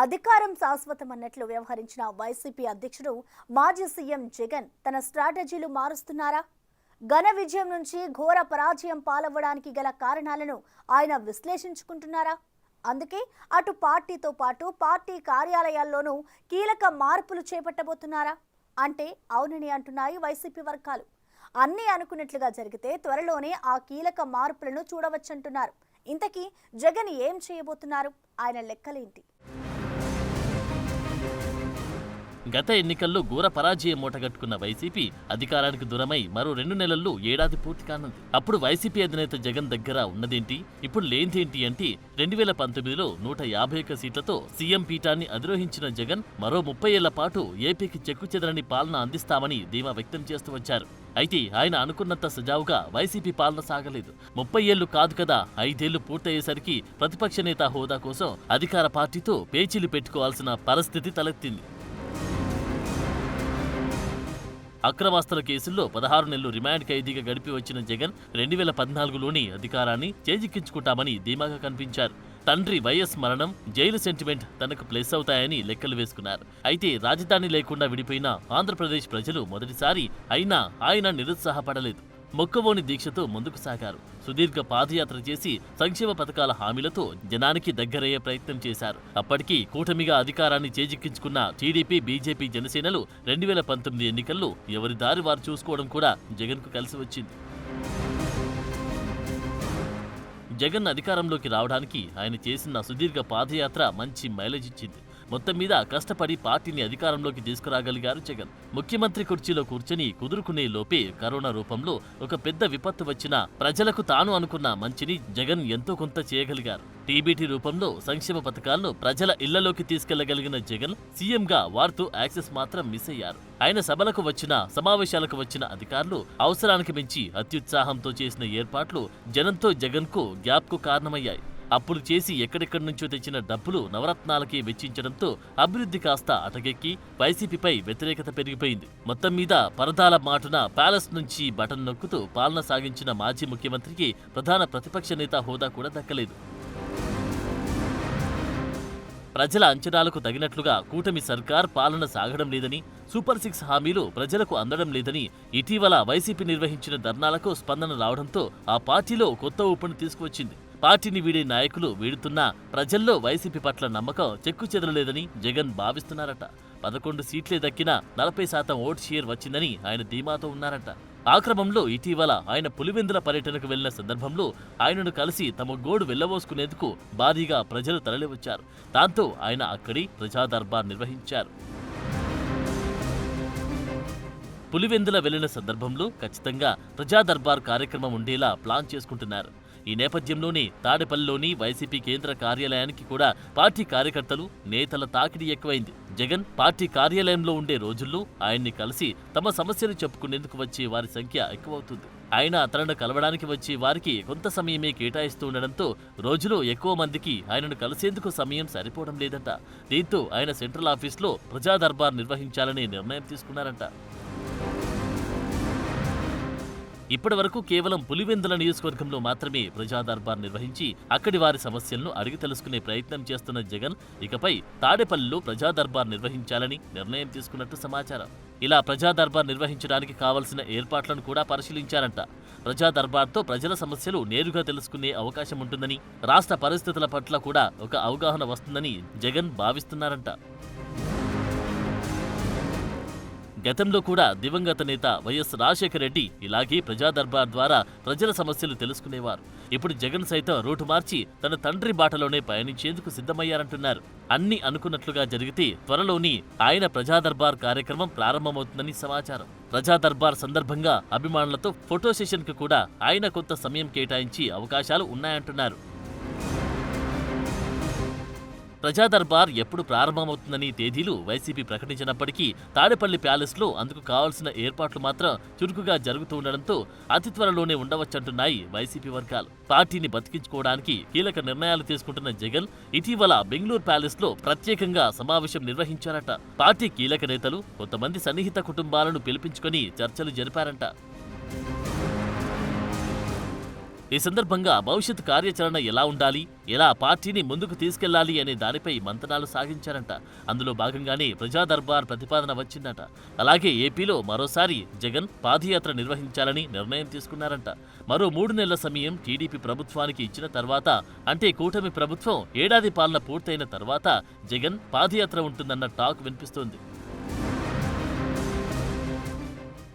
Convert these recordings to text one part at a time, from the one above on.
అధికారం శాశ్వతమన్నట్లు వ్యవహరించిన వైసీపీ అధ్యక్షుడు మాజీ సీఎం జగన్ తన స్ట్రాటజీలు మారుస్తున్నారా? ఘన విజయం నుంచి ఘోర పరాజయం పాలవ్వడానికి గల కారణాలను ఆయన విశ్లేషించుకుంటున్నారా? అందుకే అటు పార్టీతో పాటు పార్టీ కార్యాలయాల్లోనూ కీలక మార్పులు చేపట్టబోతున్నారా అంటే అవునని అంటున్నాయి వైసీపీ వర్గాలు. అన్నీ అనుకున్నట్లుగా జరిగితే త్వరలోనే ఆ కీలక మార్పులను చూడవచ్చంటున్నారు. ఇంతకీ జగన్ ఏం చేయబోతున్నారు? ఆయన లెక్కలేంటి? గత ఎన్నికల్లో ఘోర పరాజయం మూటగట్టుకున్న వైసీపీ అధికారానికి దూరమై మరో 2 నెలల్లో ఏడాది పూర్తి కానుంది. అప్పుడు వైసీపీ అధినేత జగన్ దగ్గర ఉన్నదేంటి, ఇప్పుడు లేనిదేంటి అంటే 2019లో 151 సీట్లతో సీఎం పీఠాన్ని అధిరోహించిన జగన్ మరో 30 ఏళ్ల పాటు ఏపీకి చెక్కుచెదరని పాలన అందిస్తామని ధీమా వ్యక్తం చేస్తూ వచ్చారు. అయితే ఆయన అనుకున్నంత సజావుగా వైసీపీ పాలన సాగలేదు. 30 ఏళ్లు కాదు కదా, 5 ఏళ్లు పూర్తయ్యేసరికి ప్రతిపక్ష నేత హోదా కోసం అధికార పార్టీతో పేచీలు పెట్టుకోవాల్సిన పరిస్థితి తలెత్తింది. అక్రమాస్తుల కేసుల్లో 16 నెలలు రిమాండ్ ఖైదీగా గడిపి వచ్చిన జగన్ 2014లోని అధికారాన్ని చేజిక్కించుకుంటామని ధీమాగా కనిపించారు. తండ్రి వైఎస్ మరణం, జైలు సెంటిమెంట్ తనకు ప్లస్ అవుతాయని లెక్కలు వేసుకున్నారు. అయితే రాజధాని లేకుండా విడిపోయిన ఆంధ్రప్రదేశ్ ప్రజలు మొదటిసారి అయినా ఆయన నిరుత్సాహపడలేదు. మొక్కవోని దీక్షతో ముందుకు సాగారు. సుదీర్ఘ పాదయాత్ర చేసి సంక్షేమ పథకాల హామీలతో జనానికి దగ్గరయ్యే ప్రయత్నం చేశారు. అప్పటికీ కూటమిగా అధికారాన్ని చేజిక్కించుకున్న టీడీపీ, బీజేపీ, జనసేనలు 2019 ఎన్నికల్లో ఎవరి దారి వారు చూసుకోవడం కూడా జగన్కు కలిసి వచ్చింది. జగన్ అధికారంలోకి రావడానికి ఆయన చేసిన సుదీర్ఘ పాదయాత్ర మంచి మైలేజ్ ఇచ్చింది. మొత్తం మీద కష్టపడి పార్టీని అధికారంలోకి తీసుకురాగలిగారు జగన్. ముఖ్యమంత్రి కుర్చీలో కూర్చొని కుదురుకునే లోపే కరోనా రూపంలో ఒక పెద్ద విపత్తు వచ్చినా ప్రజలకు తాను అనుకున్న మంచిని జగన్ ఎంతో కొంత చేయగలిగారు. టీబీటీ రూపంలో సంక్షేమ పథకాలను ప్రజల ఇళ్లలోకి తీసుకెళ్లగలిగిన జగన్ సీఎంగా వారితో యాక్సెస్ మాత్రం మిస్ అయ్యారు. ఆయన సభలకు వచ్చిన, సమావేశాలకు వచ్చిన అధికారులు అవసరానికి మించి అత్యుత్సాహంతో చేసిన ఏర్పాట్లు జనంతో జగన్కు గ్యాప్కు కారణమయ్యాయి. అప్పులు చేసి ఎక్కడెక్కడి నుంచో తెచ్చిన డబ్బులు నవరత్నాలకి వెచ్చించడంతో అభివృద్ధి కాస్త అటకెక్కి వైసీపీపై వ్యతిరేకత పెరిగిపోయింది. మొత్తం మీద పరదాల మాటున ప్యాలెస్ నుంచి బటన్ నొక్కుతూ పాలన సాగించిన మాజీ ముఖ్యమంత్రికి ప్రధాన ప్రతిపక్ష నేత హోదా కూడా దక్కలేదు. ప్రజల అంచనాలకు తగినట్లుగా కూటమి సర్కార్ పాలన సాగడం లేదని, సూపర్ 6 హామీలు ప్రజలకు అందడం లేదని ఇటీవల వైసీపీ నిర్వహించిన ధర్నాలకు స్పందన రావడంతో ఆ పార్టీలో కొత్త ఊపును తీసుకువచ్చింది. పార్టీని వీడే నాయకులు వీడుతున్నా ప్రజల్లో వైసీపీ పట్ల నమ్మకం చెక్కు చెదరలేదని జగన్ భావిస్తున్నారట. 11 సీట్లే దక్కినా 40% ఓటు షేర్ వచ్చిందని ఆయన ధీమాతో ఉన్నారట. ఆ క్రమంలో ఇటీవల ఆయన పులివెందుల పర్యటనకు వెళ్లిన సందర్భంలో ఆయనను కలిసి తమ గోడు వెళ్లబోసుకునేందుకు భారీగా ప్రజలు తరలివచ్చారు. దాంతో ఆయన అక్కడి ప్రజా దర్బార్ నిర్వహించారు. పులివెందుల వెళ్లిన సందర్భంలో ఖచ్చితంగా ప్రజా దర్బార్ కార్యక్రమం ఉండేలా ప్లాన్ చేసుకుంటున్నారు. ఈ నేపథ్యంలోనే తాడేపల్లిలోని వైసీపీ కేంద్ర కార్యాలయానికి కూడా పార్టీ కార్యకర్తలు, నేతల తాకిడి ఎక్కువైంది. జగన్ పార్టీ కార్యాలయంలో ఉండే రోజుల్లో ఆయన్ని కలిసి తమ సమస్యలు చెప్పుకునేందుకు వచ్చే వారి సంఖ్య ఎక్కువవుతుంది. ఆయన తనను కలవడానికి వచ్చే వారికి కొంత సమయమే కేటాయిస్తూ ఉండడంతో రోజులో ఎక్కువ మందికి ఆయనను కలిసేందుకు సమయం సరిపోవడం లేదట. దీంతో ఆయన సెంట్రల్ ఆఫీస్లో ప్రజా దర్బార్ నిర్వహించాలనే నిర్ణయం తీసుకున్నారంట. ఇప్పటి వరకు కేవలం పులివెందుల నియోజకవర్గంలో మాత్రమే ప్రజా దర్బార్ నిర్వహించి అక్కడి వారి సమస్యలను అడిగి తెలుసుకునే ప్రయత్నం చేస్తున్న జగన్ ఇకపై తాడేపల్లిలో ప్రజా దర్బార్ నిర్వహించాలని నిర్ణయం తీసుకున్నట్టు సమాచారం. ఇలా ప్రజా దర్బార్ నిర్వహించడానికి కావలసిన ఏర్పాట్లను కూడా పరిశీలించారంట. ప్రజా దర్బార్తో ప్రజల సమస్యలు నేరుగా తెలుసుకునే అవకాశం ఉంటుందని, రాష్ట్ర పరిస్థితుల పట్ల కూడా ఒక అవగాహన వస్తుందని జగన్ భావిస్తున్నారంట. గతంలో కూడా దివంగత నేత వైఎస్ రాజశేఖర రెడ్డి ఇలాగే ప్రజా దర్బార్ ద్వారా ప్రజల సమస్యలు తెలుసుకునేవారు. ఇప్పుడు జగన్ సైతం రూటు మార్చి తన తండ్రి బాటలోనే పయనించేందుకు సిద్ధమయ్యారంటున్నారు. అన్ని అనుకున్నట్లుగా జరిగితే త్వరలోని ఆయన ప్రజా దర్బార్ కార్యక్రమం ప్రారంభమవుతుందని సమాచారం. ప్రజా దర్బార్ సందర్భంగా అభిమానులతో ఫోటో సెషన్కు కూడా ఆయన కొంత సమయం కేటాయించి అవకాశాలు ఉన్నాయంటున్నారు. ప్రజా దర్బార్ ఎప్పుడు ప్రారంభమవుతుందని తేదీలు వైసీపీ ప్రకటించినప్పటికీ తాడేపల్లి ప్యాలెస్లో అందుకు కావాల్సిన ఏర్పాట్లు మాత్రం చురుకుగా జరుగుతూ ఉండడంతో అతి త్వరలోనే ఉండవచ్చంటున్నాయి వైసీపీ వర్గాలు. పార్టీని బతికించుకోవడానికి కీలక నిర్ణయాలు తీసుకుంటున్న జగన్ ఇటీవల బెంగళూరు ప్యాలెస్లో ప్రత్యేకంగా సమావేశం నిర్వహించారట. పార్టీ కీలక నేతలు, కొంతమంది సన్నిహిత కుటుంబాలను పిలిపించుకొని చర్చలు జరిపారంట. ఈ సందర్భంగా భవిష్యత్ కార్యాచరణ ఎలా ఉండాలి, ఎలా పార్టీని ముందుకు తీసుకెళ్లాలి అనే దానిపై మంతనాలు సాగించారంట. అందులో భాగంగానే ప్రజా దర్బార్ ప్రతిపాదన వచ్చిందట. అలాగే ఏపీలో మరోసారి జగన్ పాదయాత్ర నిర్వహించాలని నిర్ణయం తీసుకున్నారంట. మరో 3 నెలల సమయం టీడీపీ ప్రభుత్వానికి ఇచ్చిన తర్వాత, అంటే కూటమి ప్రభుత్వం ఏడాది పాలన పూర్తయిన తర్వాత జగన్ పాదయాత్ర ఉంటుందన్న టాక్ వినిపిస్తోంది.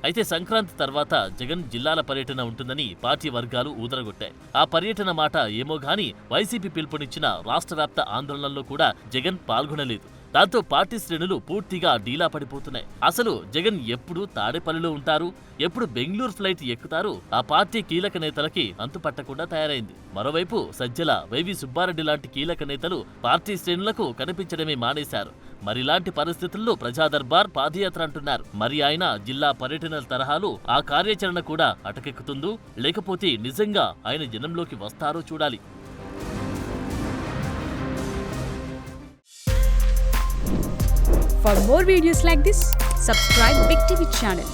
అయితే సంక్రాంతి తర్వాత జగన్ జిల్లాల పర్యటన ఉంటుందని పార్టీ వర్గాలు ఊదరగొట్టాయి. ఆ పర్యటన మాట ఏమో గాని వైసీపీ పిలుపునిచ్చిన రాష్ట్ర వ్యాప్త ఆందోళనల్లో కూడా జగన్ పాల్గొనలేదు. దాంతో పార్టీ శ్రేణులు పూర్తిగా డీలా పడిపోతున్నాయి. అసలు జగన్ ఎప్పుడు తాడేపల్లిలో ఉంటారు, ఎప్పుడు బెంగళూరు ఫ్లైట్ ఎక్కుతారు, ఆ పార్టీ కీలక నేతలకి అంతుపట్టకుండా తయారైంది. మరోవైపు సజ్జల, వైవి సుబ్బారెడ్డి లాంటి కీలక నేతలు పార్టీ శ్రేణులకు కనిపించడమే మానేశారు. మరిలాంటి పరిస్థితుల్లో ప్రజా దర్బార్ పాదయాత్ర అంటున్నారు. మరి ఆయన జిల్లా పర్యటనల తరహాలో ఆ కార్యాచరణ కూడా అటకెక్కుతుందో, లేకపోతే నిజంగా ఆయన జనంలోకి వస్తారో చూడాలి. For more videos like this, subscribe Big TV channel.